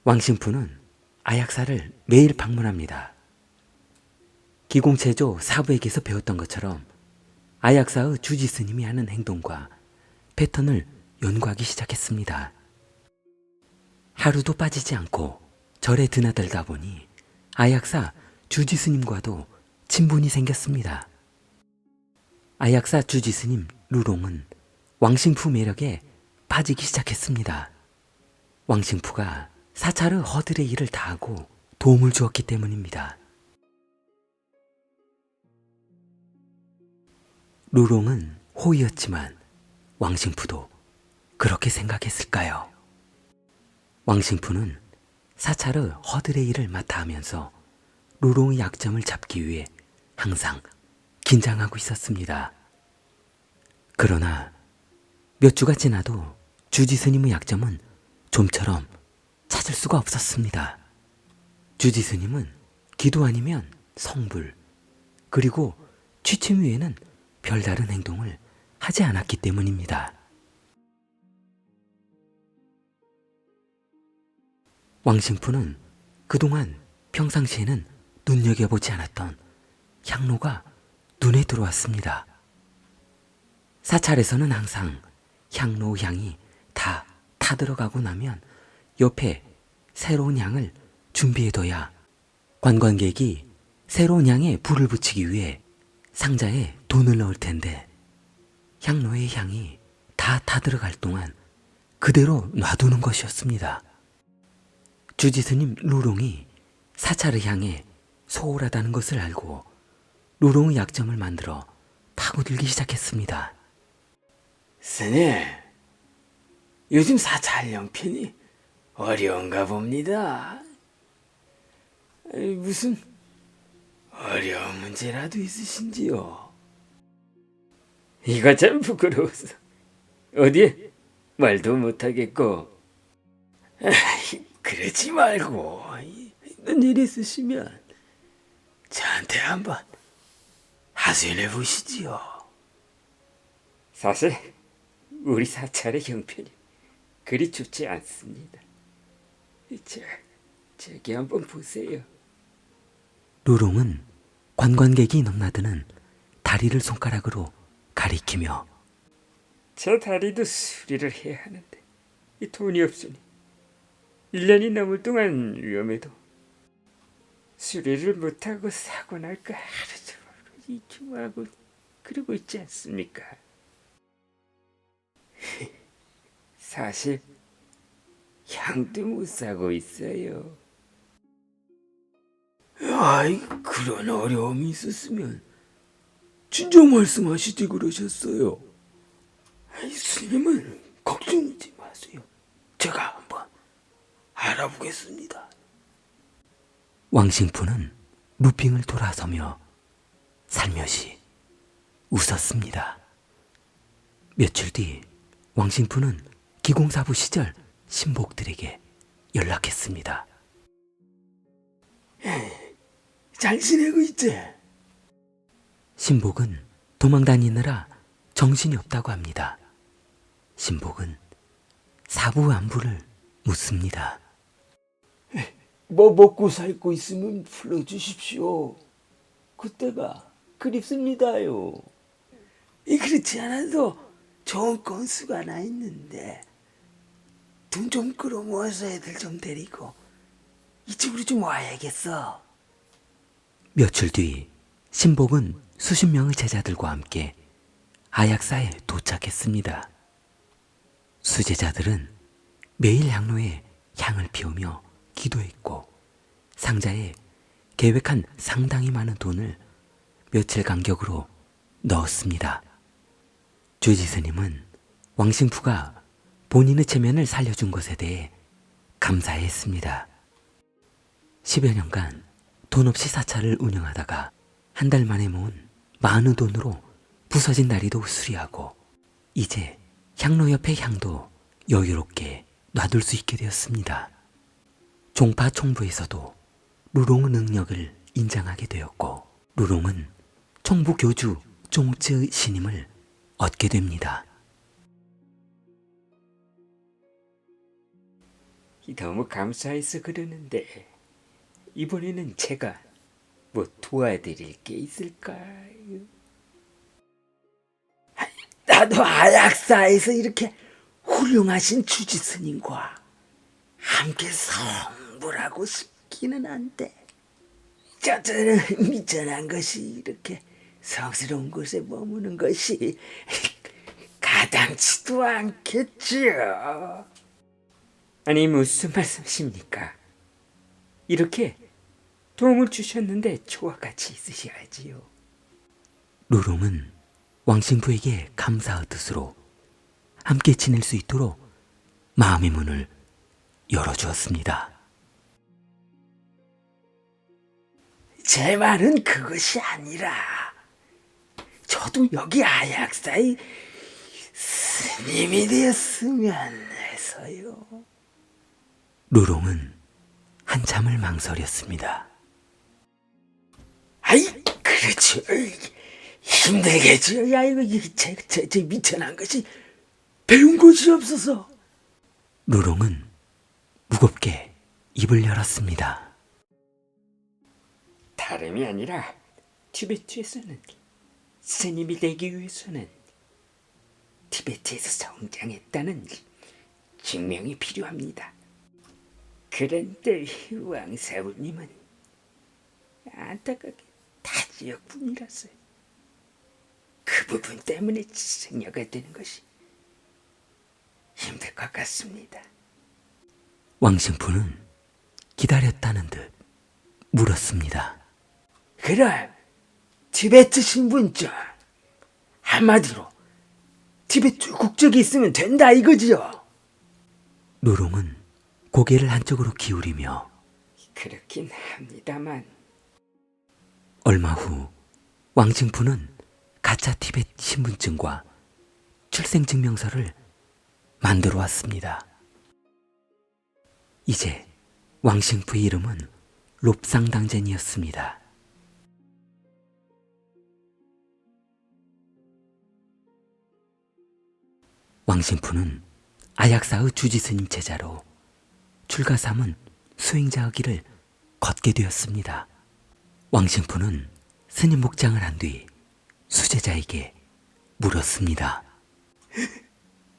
왕신푸는 아약사를 매일 방문합니다. 기공체조 사부에게서 배웠던 것처럼 아약사의 주지 스님이 하는 행동과 패턴을 연구하기 시작했습니다. 하루도 빠지지 않고 절에 드나들다 보니 아약사 주지 스님과도 친분이 생겼습니다. 아약사 주지 스님 루롱은 왕신푸 매력에 빠지기 시작했습니다. 왕신푸가 사찰의 허들의 일을 다하고 도움을 주었기 때문입니다. 루롱은 호의였지만 왕신푸도 그렇게 생각했을까요? 왕신푸는 사찰의 허들의 일을 맡아 하면서 루롱의 약점을 잡기 위해 항상 긴장하고 있었습니다. 그러나 몇 주가 지나도 주지 스님의 약점은 좀처럼 찾을 수가 없었습니다. 주지 스님은 기도 아니면 성불, 그리고 취침 외에는 별다른 행동을 하지 않았기 때문입니다. 왕신푸는 그동안 평상시에는 눈여겨보지 않았던 향로가 눈에 들어왔습니다. 사찰에서는 항상 향로 향이 다 타들어가고 나면 옆에 새로운 향을 준비해둬야 관광객이 새로운 향에 불을 붙이기 위해 상자에 돈을 넣을 텐데, 향로의 향이 다 타들어갈 동안 그대로 놔두는 것이었습니다. 주지 스님 루롱이 사찰을 향해 소홀하다는 것을 알고 루롱의 약점을 만들어 파고들기 시작했습니다. 스님, 요즘 사찰 형편이 어려운가 봅니다. 무슨 어려운 문제라도 있으신지요? 이거 참 부끄러워서 어디에 말도 못하겠고. 그러지 말고 있는 일 있으시면 저한테 한번 하소연해 보시지요. 사실 우리 사찰의 형편이 그리 좋지 않습니다. 저기 한번 보세요. 루롱은 관광객이 넘나드는 다리를 손가락으로 가리키며, 저 다리도 수리를 해야 하는데 이 돈이 없으니 1년이 넘을 동안 위험해도 수리를 못하고 사고 날까 하루 종일 이충하고 그러고 있지 않습니까? 사실 향도 못 사고 있어요. 아이, 그런 어려움이 있었으면 진작 말씀하시지 그러셨어요. 스님은 걱정하지 마세요. 제가 한번 알아보겠습니다. 왕신푸는 루핑을 돌아서며 살며시 웃었습니다. 며칠 뒤 왕신푸는 기공사부 시절 신복들에게 연락했습니다. 잘 지내고 있지? 신복은 도망 다니느라 정신이 없다고 합니다. 신복은 사부 안부를 묻습니다. 뭐 먹고 살고 있으면 불러주십시오. 그때가 그립습니다요. 그렇지 않아도 좋은 건수가 하나 있는데 돈 좀 끌어모아서 애들 좀 데리고 이쪽으로 좀 와야겠어. 며칠 뒤 신복은 수십 명의 제자들과 함께 아약사에 도착했습니다. 수제자들은 매일 향로에 향을 피우며 기도했고 상자에 계획한 상당히 많은 돈을 며칠 간격으로 넣었습니다. 주지 스님은 왕신푸가 본인의 체면을 살려준 것에 대해 감사했습니다. 10여 년간 돈 없이 사찰을 운영하다가 한 달 만에 모은 많은 돈으로 부서진 다리도 수리하고 이제 향로 옆의 향도 여유롭게 놔둘 수 있게 되었습니다. 종파 총부에서도 루롱의 능력을 인정하게 되었고 루롱은 총부 교주 종쯔의 신임을 얻게 됩니다. 너무 감사해서 그러는데 이번에는 제가 뭐 도와드릴 게 있을까요? 나도 아약사에서 이렇게 훌륭하신 주지스님과 함께 성불하고 싶기는 한데 저는 미천한 것이 이렇게 성스러운 곳에 머무는 것이 가당치도 않겠지요. 아니 무슨 말씀이십니까? 이렇게 도움을 주셨는데 저와 같이 있으셔야지요. 루롱은 왕신부에게 감사의 뜻으로 함께 지낼 수 있도록 마음의 문을 열어주었습니다. 제 말은 그것이 아니라 저도 여기 아약사의 스님이 되었으면 해서요. 루롱은 한참을 망설였습니다. 아이, 그렇죠. 힘들겠지요. 야, 이거 제 미천한 것이 배운 것이 없어서. 루롱은 무겁게 입을 열었습니다. 다름이 아니라 티베트에서는 스님이 되기 위해서는 티베트에서 성장했다는 증명이 필요합니다. 그런데 왕사부님은 안타깝게 타지역분이라서요. 그 부분 때문에 지생녀가 되는 것이 힘들 것 같습니다. 왕신푸는 기다렸다는 듯 물었습니다. 그럼 티베트 신분증, 한마디로 티베트 국적이 있으면 된다 이거지요. 루롱은 고개를 한쪽으로 기울이며 그렇긴 합니다만 얼마 후 왕신푸는 가짜 티벳 신분증과 출생증명서를 만들어 왔습니다. 이제 왕신푸의 이름은 롭상당젠이었습니다. 왕신푸는 아약사의 주지스님 제자로 출가삼은 수행자의 길을 걷게 되었습니다. 왕신푸는 스님 목장을 한 뒤 수제자에게 물었습니다.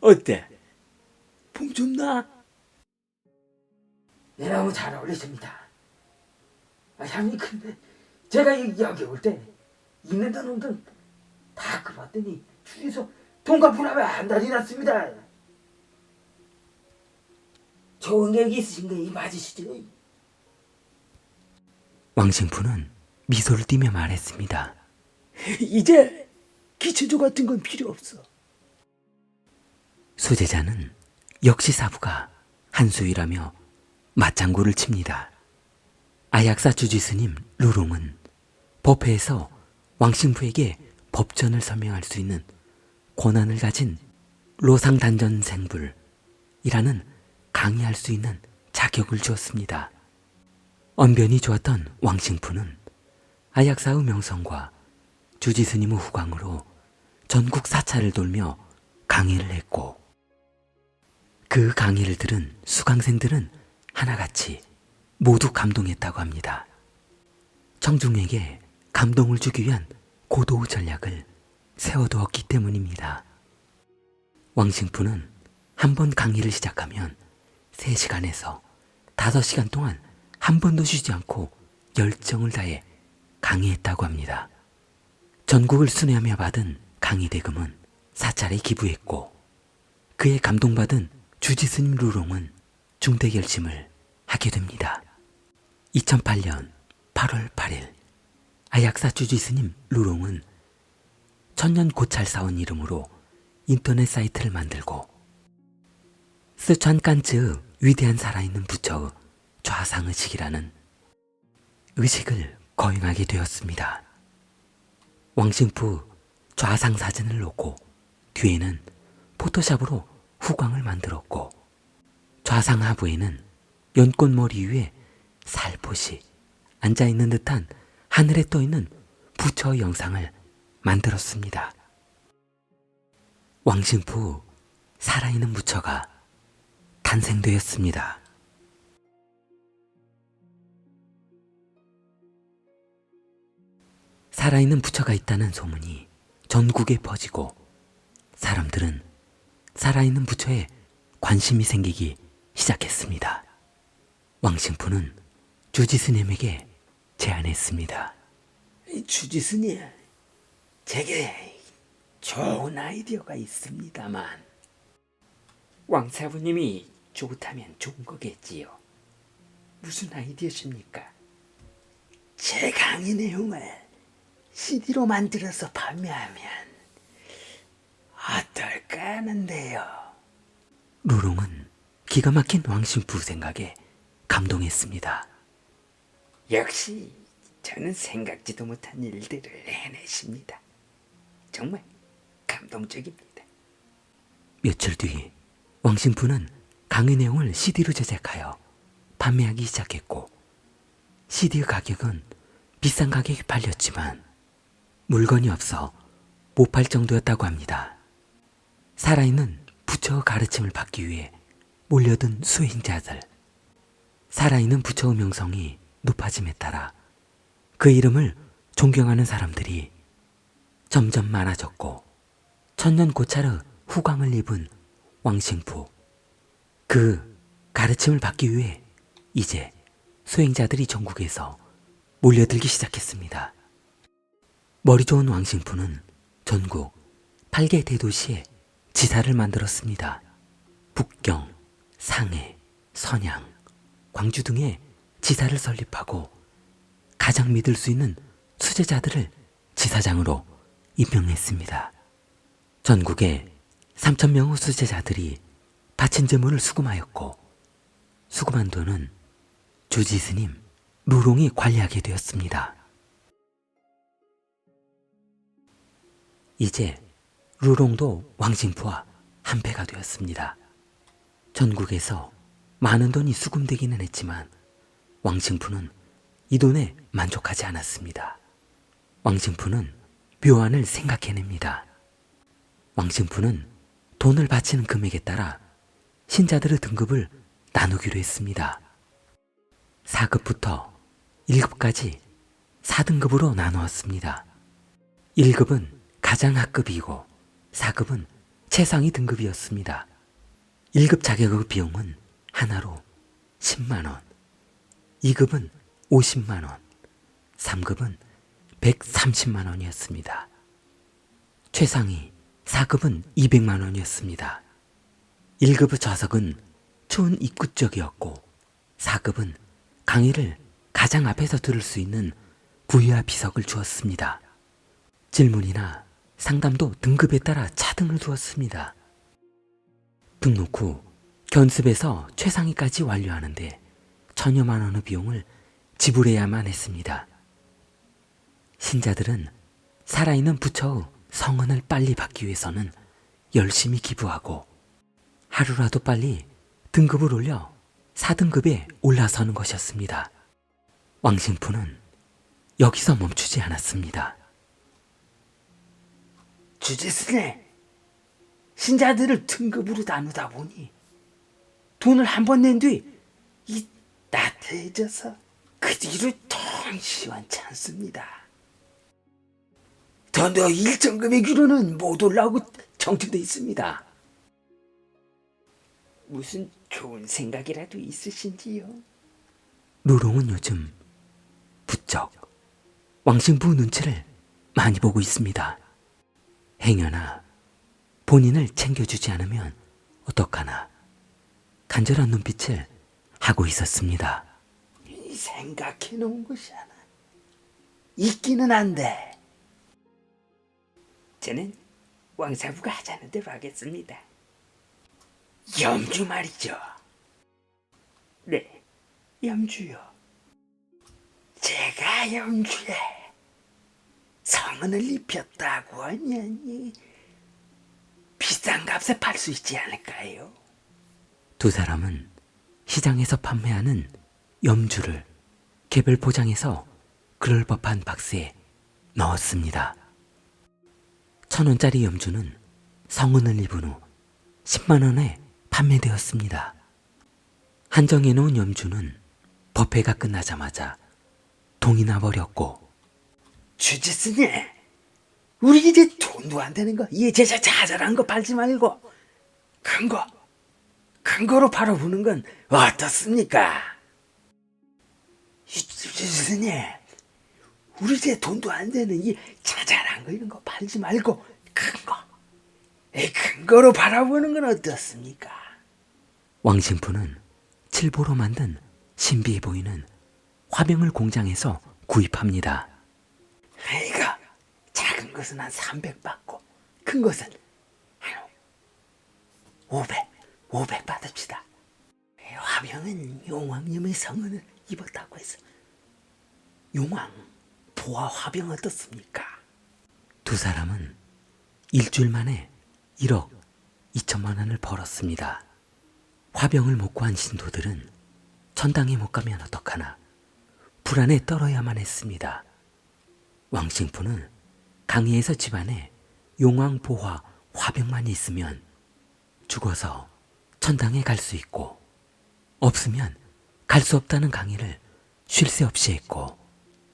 어때? 봄 좀 나? 네, 너무 잘 어울리십니다. 형님, 근데 제가 여기 올 때 있는 놈들 다 끌어왔더니 줄에서 돈 갚으라며 한 달이 났습니다. 좋은 계획이 있으신 게 맞으시죠? 왕신푸는 미소를 띠며 말했습니다. 이제 기초조 같은 건 필요 없어. 수제자는 역시 사부가 한수위라며 맞장구를 칩니다. 아약사 주지스님 루롱은 법회에서 왕신푸에게 법전을 설명할 수 있는 권한을 가진 로상단전생불이라는 강의할 수 있는 자격을 주었습니다. 언변이 좋았던 왕신푸는 아약사의 명성과 주지스님의 후광으로 전국 사찰을 돌며 강의를 했고 그 강의를 들은 수강생들은 하나같이 모두 감동했다고 합니다. 청중에게 감동을 주기 위한 고도의 전략을 세워두었기 때문입니다. 왕신푸는 한 번 강의를 시작하면 3시간에서 5시간 동안 한 번도 쉬지 않고 열정을 다해 강의했다고 합니다. 전국을 순회하며 받은 강의 대금은 사찰에 기부했고 그에 감동받은 주지스님 루롱은 중대 결심을 하게 됩니다. 2008년 8월 8일 아약사 주지스님 루롱은 천년 고찰사원 이름으로 인터넷 사이트를 만들고 스촨 깐츠의 위대한 살아있는 부처의 좌상의식이라는 의식을 거행하게 되었습니다. 왕신푸 좌상 사진을 놓고 뒤에는 포토샵으로 후광을 만들었고 좌상 하부에는 연꽃머리 위에 살포시 앉아있는 듯한 하늘에 떠있는 부처의 영상을 만들었습니다. 왕신푸 살아있는 부처가 탄생되었습니다. 살아있는 부처가 있다는 소문이 전국에 퍼지고 사람들은 살아있는 부처에 관심이 생기기 시작했습니다. 왕싱푸는 주지스님에게 제안했습니다. 주지스님, 제게 좋은 아이디어가 있습니다만. 왕사부님이 좋다면 좋은 거겠지요. 무슨 아이디어십니까? 제 강의 내용을 CD로 만들어서 판매하면 어떨까 하는데요. 루롱은 기가 막힌 왕싱푸 생각에 감동했습니다. 역시 저는 생각지도 못한 일들을 해내십니다. 정말 감동적입니다. 며칠 뒤 왕싱푸는 강의 내용을 CD로 제작하여 판매하기 시작했고 CD의 가격은 비싼 가격에 팔렸지만 물건이 없어 못 팔 정도였다고 합니다. 살아있는 부처의 가르침을 받기 위해 몰려든 수행자들. 살아있는 부처의 명성이 높아짐에 따라 그 이름을 존경하는 사람들이 점점 많아졌고 천년고찰의 후광을 입은 왕싱푸. 그 가르침을 받기 위해 이제 수행자들이 전국에서 몰려들기 시작했습니다. 머리 좋은 왕싱푸는 전국 8개 대도시에 지사를 만들었습니다. 북경, 상해, 선양, 광주 등의 지사를 설립하고 가장 믿을 수 있는 수제자들을 지사장으로 임명했습니다. 전국에 3,000명의 수제자들이 바친 제물을 수금하였고 수금한 돈은 주지스님 루롱이 관리하게 되었습니다. 이제 루롱도 왕싱푸와 한패가 되었습니다. 전국에서 많은 돈이 수금되기는 했지만 왕싱푸는 이 돈에 만족하지 않았습니다. 왕싱푸는 묘안을 생각해냅니다. 왕싱푸는 돈을 바치는 금액에 따라 신자들의 등급을 나누기로 했습니다. 4급부터 1급까지 4등급으로 나누었습니다. 1급은 가장 하급이고 4급은 최상위 등급이었습니다. 1급 자격의 비용은 하나로 10만 원, 2급은 50만 원, 3급은 130만 원이었습니다. 최상위 4급은 200만 원이었습니다. 1급의 좌석은 추운 입구 쪽이었고 4급은 강의를 가장 앞에서 들을 수 있는 부위와 비석을 주었습니다. 질문이나 상담도 등급에 따라 차등을 두었습니다. 등록 후 견습에서 최상위까지 완료하는데 1,000여만 원의 비용을 지불해야만 했습니다. 신자들은 살아있는 부처의 성은을 빨리 받기 위해서는 열심히 기부하고 하루라도 빨리 등급을 올려 4등급에 올라서는 것이었습니다. 왕싱푸는 여기서 멈추지 않았습니다. 주지스님, 신자들을 등급으로 나누다 보니 돈을 한 번 낸 뒤 이 나태해져서 그 뒤로 통 시원치 않습니다. 돈도 일정 금액으로는 못 올라오고 정지돼 있습니다. 무슨 좋은 생각이라도 있으신지요? 루롱은 요즘 부쩍 왕싱푸 눈치를 많이 보고 있습니다. 행여나 본인을 챙겨주지 않으면 어떡하나 간절한 눈빛을 하고 있었습니다. 생각해 놓은 것이 하나 있기는 한데. 저는 왕사부가 하자는 대로 하겠습니다. 염주 말이죠. 네, 염주요. 제가 염주에 성은을 입혔다고 하니 비싼 값에 팔 수 있지 않을까요? 두 사람은 시장에서 판매하는 염주를 개별 포장해서 그럴 법한 박스에 넣었습니다. 1,000원짜리 염주는 성은을 입은 후 10만 원에 판매되었습니다. 한정해 놓은 염주는 법회가 끝나자마자 동이 나버렸고 주지스님, 우리 이제 돈도 안 되는 거, 이 제자 자잘한 거 팔지 말고 큰 거로 팔아보는 건 어떻습니까? 주지스님, 우리 이제 돈도 안 되는 이 자잘한 거 이런 거 팔지 말고 큰 거로 팔아보는 건 어떻습니까? 왕신푸는 칠보로 만든 신비해 보이는 화병을 공장에서 구입합니다. 이거 작은 것은 한 300 받고 큰 것은 한 500 받읍시다. 화병은 용왕님의 성은을 입었다고 해서 용왕 보아 화병 어떻습니까? 두 사람은 일주일 만에 1억 2천만 원을 벌었습니다. 화병을 못 구한 신도들은 천당에 못 가면 어떡하나 불안에 떨어야만 했습니다. 왕싱푸는 강의에서 집안에 용왕보화 화병만 있으면 죽어서 천당에 갈 수 있고 없으면 갈 수 없다는 강의를 쉴 새 없이 했고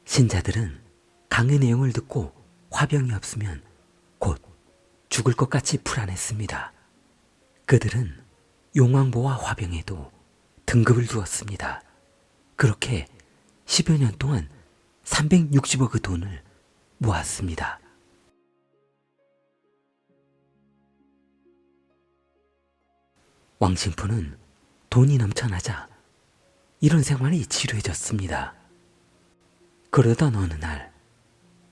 신자들은 강의 내용을 듣고 화병이 없으면 곧 죽을 것 같이 불안했습니다. 그들은 용왕보화 화병에도 등급을 두었습니다. 그렇게 10여 년 동안 360억의 돈을 모았습니다. 왕싱푸는 돈이 넘쳐나자 이런 생활이 지루해졌습니다. 그러던 어느 날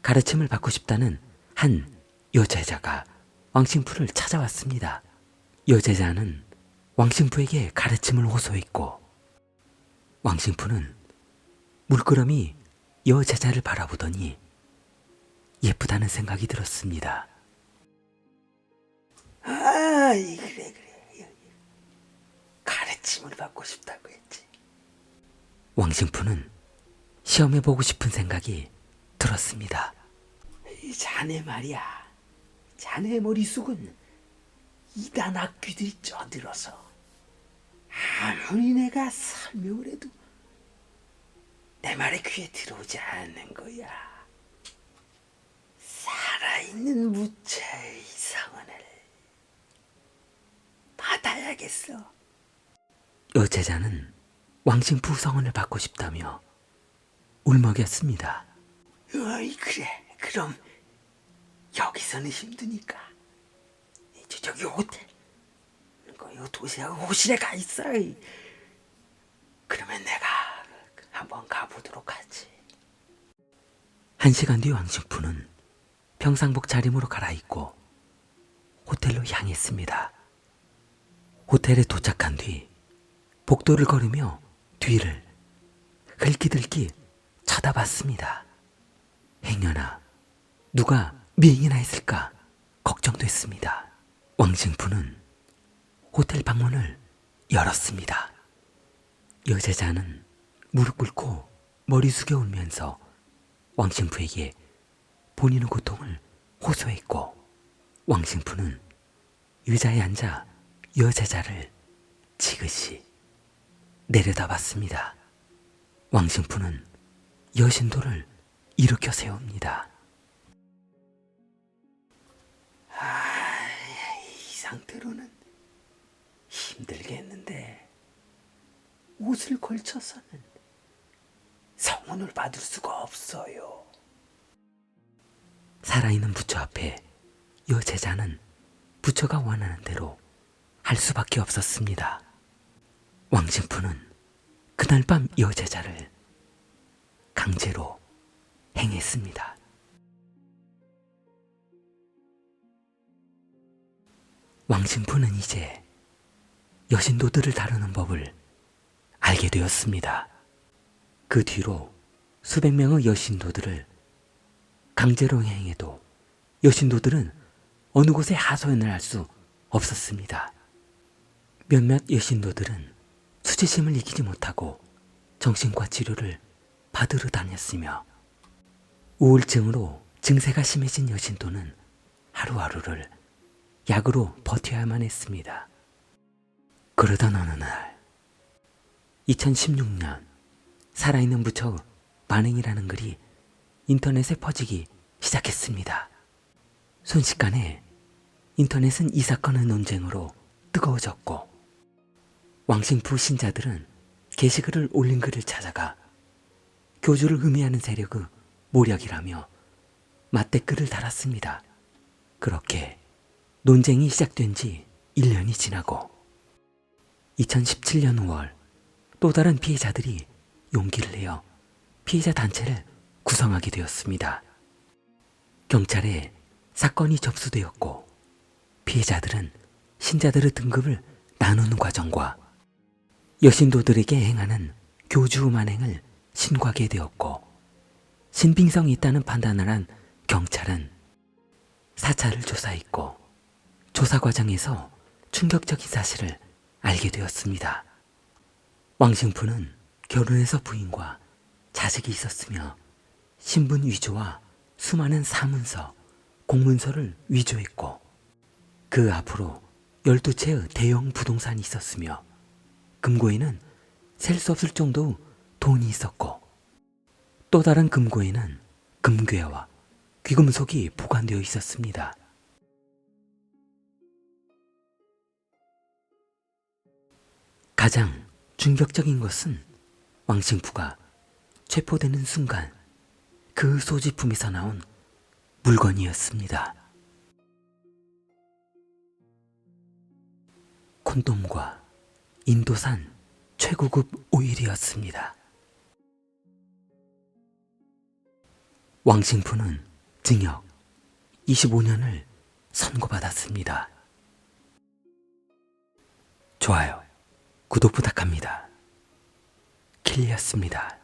가르침을 받고 싶다는 한 여제자가 왕싱푸를 찾아왔습니다. 여제자는 왕싱푸에게 가르침을 호소했고 왕싱푸는 물끄러미 여제자를 바라보더니 예쁘다는 생각이 들었습니다. 그래. 가르침을 받고 싶다고 했지. 왕싱푸는 시험해보고 싶은 생각이 들었습니다. 자네 말이야. 자네 머릿속은 이단 악귀들이 쪄들어서 아무리 내가 설명을 해도 내 말에 귀에 들어오지 않는 거야. 살아있는 무체의 성은을 받아야겠어. 여제자는 왕싱푸 성원을 받고 싶다며 울먹였습니다. 그래. 그럼 여기서는 힘드니까 저기 호텔 요 도시락 호실에 가 있어. 그러면 내가 한번 가보도록 하지. 1시간 뒤 왕싱푸는 평상복 차림으로 갈아입고 호텔로 향했습니다. 호텔에 도착한 뒤 복도를 걸으며 뒤를 흘기들기 쳐다봤습니다. 행여나 누가 미행이나 했을까 걱정됐습니다. 왕싱푸는 호텔 방문을 열었습니다. 여제자는 무릎 꿇고 머리 숙여 울면서 왕싱푸에게 본인의 고통을 호소했고 왕싱푸는 의자에 앉아 여제자를 지그시 내려다봤습니다. 왕싱푸는 여신도를 일으켜 세웁니다. 이 상태로는 힘들겠는데 옷을 걸쳐서는 성운을 받을 수가 없어요. 살아있는 부처 앞에 여제자는 부처가 원하는 대로 할 수밖에 없었습니다. 왕싱푸는 그날 밤 여제자를 강제로 행했습니다. 왕싱푸는 이제 여신도들을 다루는 법을 알게 되었습니다. 그 뒤로 수백 명의 여신도들을 강제로 행해도 여신도들은 어느 곳에 하소연을 할 수 없었습니다. 몇몇 여신도들은 수치심을 이기지 못하고 정신과 치료를 받으러 다녔으며 우울증으로 증세가 심해진 여신도는 하루하루를 약으로 버텨야만 했습니다. 그러던 어느 날 2016년 살아있는 부처 만행이라는 글이 인터넷에 퍼지기 시작했습니다. 순식간에 인터넷은 이 사건의 논쟁으로 뜨거워졌고 왕싱푸 신자들은 게시글을 올린 글을 찾아가 교주를 음해하는 세력의 모략이라며 맞댓글을 달았습니다. 그렇게 논쟁이 시작된 지 1년이 지나고 2017년 5월 또 다른 피해자들이 용기를 내어 피해자 단체를 구성하게 되었습니다. 경찰에 사건이 접수되었고 피해자들은 신자들의 등급을 나누는 과정과 여신도들에게 행하는 교주 만행을 신고하게 되었고 신빙성이 있다는 판단을 한 경찰은 사찰을 조사했고 조사 과정에서 충격적인 사실을 알게 되었습니다. 왕싱푸는 결혼해서 부인과 자식이 있었으며 신분 위조와 수많은 사문서, 공문서를 위조했고 그 앞으로 12채의 대형 부동산이 있었으며 금고에는 셀 수 없을 정도의 돈이 있었고 또 다른 금고에는 금괴와 귀금속이 보관되어 있었습니다. 가장 충격적인 것은 왕싱푸가 체포되는 순간 그 소지품에서 나온 물건이었습니다. 콘돔과 인도산 최고급 오일이었습니다. 왕싱푸는 징역 25년을 선고받았습니다. 좋아요, 구독 부탁합니다. 킬리였습니다.